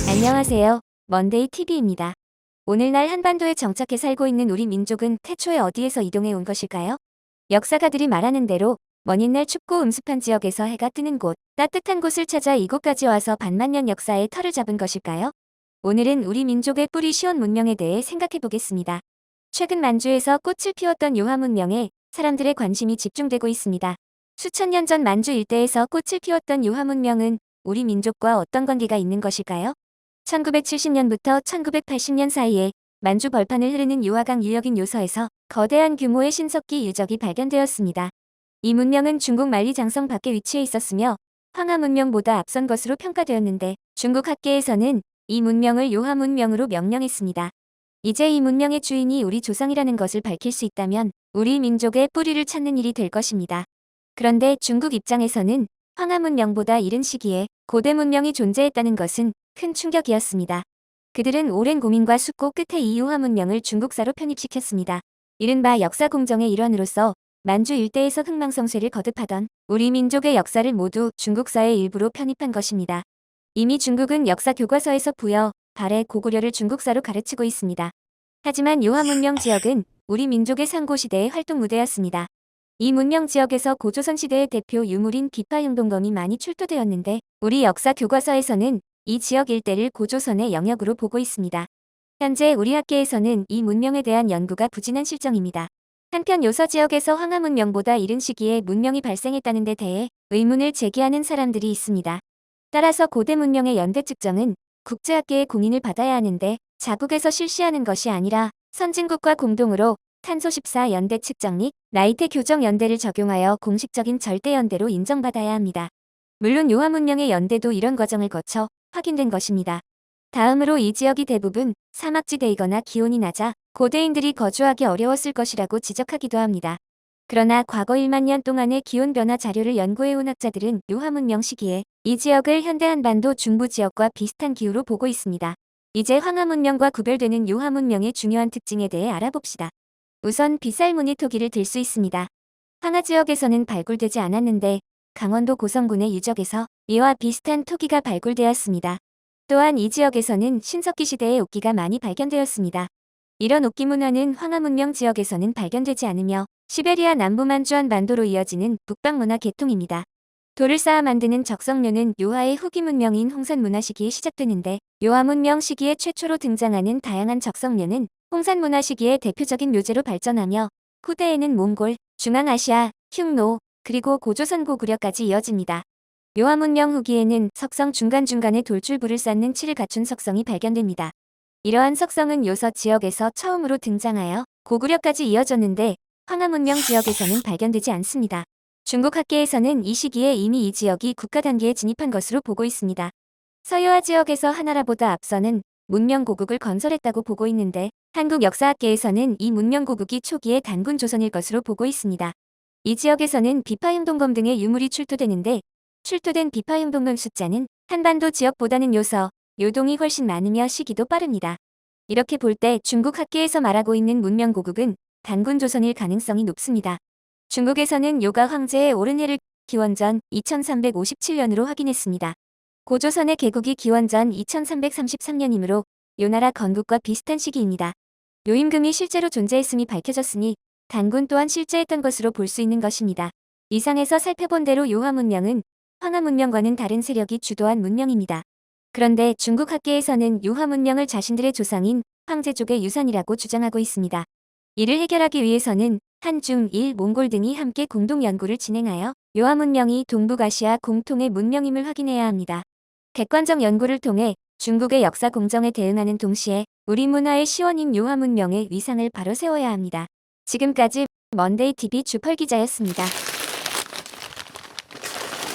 안녕하세요. 먼데이 TV입니다. 오늘날 한반도에 정착해 살고 있는 우리 민족은 태초에 어디에서 이동해 온 것일까요? 역사가들이 말하는 대로 먼 옛날 춥고 음습한 지역에서 해가 뜨는 곳, 따뜻한 곳을 찾아 이곳까지 와서 반만년 역사의 터를 잡은 것일까요? 오늘은 우리 민족의 뿌리 시온 문명에 대해 생각해 보겠습니다. 최근 만주에서 꽃을 피웠던 요하 문명에 사람들의 관심이 집중되고 있습니다. 수천 년 전 만주 일대에서 꽃을 피웠던 요하 문명은 우리 민족과 어떤 관계가 있는 것일까요? 1970년부터 1980년 사이에 만주 벌판을 흐르는 유화강 유역인 요서에서 거대한 규모의 신석기 유적이 발견되었습니다. 이 문명은 중국 만리장성 밖에 위치해 있었으며 황하 문명보다 앞선 것으로 평가되었는데 중국 학계에서는 이 문명을 요하 문명으로 명명했습니다. 이제 이 문명의 주인이 우리 조상이라는 것을 밝힐 수 있다면 우리 민족의 뿌리를 찾는 일이 될 것입니다. 그런데 중국 입장에서는 황하 문명보다 이른 시기에 고대 문명이 존재했다는 것은 큰 충격이었습니다. 그들은 오랜 고민과 숙고 끝에 이 요하 문명을 중국사로 편입시켰습니다. 이른바 역사 공정의 일환으로서 만주 일대에서 흥망성쇠를 거듭하던 우리 민족의 역사를 모두 중국사의 일부로 편입한 것입니다. 이미 중국은 역사 교과서에서 부여, 발해 고구려를 중국사로 가르치고 있습니다. 하지만 요하 문명 지역은 우리 민족의 상고시대의 활동 무대였습니다. 이 문명 지역에서 고조선 시대의 대표 유물인 비파용동검이 많이 출토되었는데 우리 역사 교과서에서는 이 지역 일대를 고조선의 영역으로 보고 있습니다. 현재 우리 학계에서는 이 문명에 대한 연구가 부진한 실정입니다. 한편 요서 지역에서 황하 문명보다 이른 시기에 문명이 발생했다는 데 대해 의문을 제기하는 사람들이 있습니다. 따라서 고대 문명의 연대 측정은 국제학계의 공인을 받아야 하는데 자국에서 실시하는 것이 아니라 선진국과 공동으로 탄소 14 연대 측정 및 나이테 교정 연대를 적용하여 공식적인 절대 연대로 인정받아야 합니다. 물론 요하 문명의 연대도 이런 과정을 거쳐 확인된 것입니다. 다음으로 이 지역이 대부분 사막지대이거나 기온이 낮아 고대인들이 거주하기 어려웠을 것이라고 지적하기도 합니다. 그러나 과거 1만 년 동안의 기온 변화 자료를 연구해온 학자들은 요하 문명 시기에 이 지역을 현대 한반도 중부 지역과 비슷한 기후로 보고 있습니다. 이제 황하 문명과 구별되는 요하 문명의 중요한 특징에 대해 알아봅시다. 우선 빗살무늬 토기를 들 수 있습니다. 황하 지역에서는 발굴되지 않았는데 강원도 고성군의 유적에서 이와 비슷한 토기가 발굴되었습니다. 또한 이 지역에서는 신석기 시대의 옥기가 많이 발견되었습니다. 이런 옥기 문화는 황하 문명 지역에서는 발견되지 않으며 시베리아 남부 만주한 반도로 이어지는 북방 문화 계통입니다. 돌을 쌓아 만드는 적성묘는 요하의 후기 문명인 홍산 문화 시기에 시작되는데 요하 문명 시기에 최초로 등장하는 다양한 적성묘는 홍산 문화 시기의 대표적인 묘제로 발전하며 후대에는 몽골, 중앙아시아, 흉노, 그리고 고조선 고구려까지 이어집니다. 요하 문명 후기에는 석성 중간중간에 돌줄부를 쌓는 칠을 갖춘 석성이 발견됩니다. 이러한 석성은 요서 지역에서 처음으로 등장하여 고구려까지 이어졌는데 황하 문명 지역에서는 발견되지 않습니다. 중국 학계에서는 이 시기에 이미 이 지역이 국가 단계에 진입한 것으로 보고 있습니다. 서요하 지역에서 하나라보다 앞서는 문명고국을 건설했다고 보고 있는데 한국 역사학계에서는 이 문명고국이 초기에 단군 조선일 것으로 보고 있습니다. 이 지역에서는 비파용동검 등의 유물이 출토되는데 출토된 비파용동검 숫자는 한반도 지역보다는 요서, 요동이 훨씬 많으며 시기도 빠릅니다. 이렇게 볼 때 중국 학계에서 말하고 있는 문명고국은 단군 조선일 가능성이 높습니다. 중국에서는 요가 황제의 옳은 해를 기원전 2357년으로 확인했습니다. 고조선의 개국이 기원전 2333년이므로 요나라 건국과 비슷한 시기입니다. 요임금이 실제로 존재했음이 밝혀졌으니 단군 또한 실제했던 것으로 볼 수 있는 것입니다. 이상에서 살펴본 대로 요하 문명은 황하 문명과는 다른 세력이 주도한 문명입니다. 그런데 중국 학계에서는 요하 문명을 자신들의 조상인 황제족의 유산이라고 주장하고 있습니다. 이를 해결하기 위해서는 한중, 일, 몽골 등이 함께 공동 연구를 진행하여 요하 문명이 동북아시아 공통의 문명임을 확인해야 합니다. 객관적 연구를 통해 중국의 역사 공정에 대응하는 동시에 우리 문화의 시원인 요하 문명의 위상을 바로 세워야 합니다. 지금까지 먼데이 TV 주펄 기자였습니다.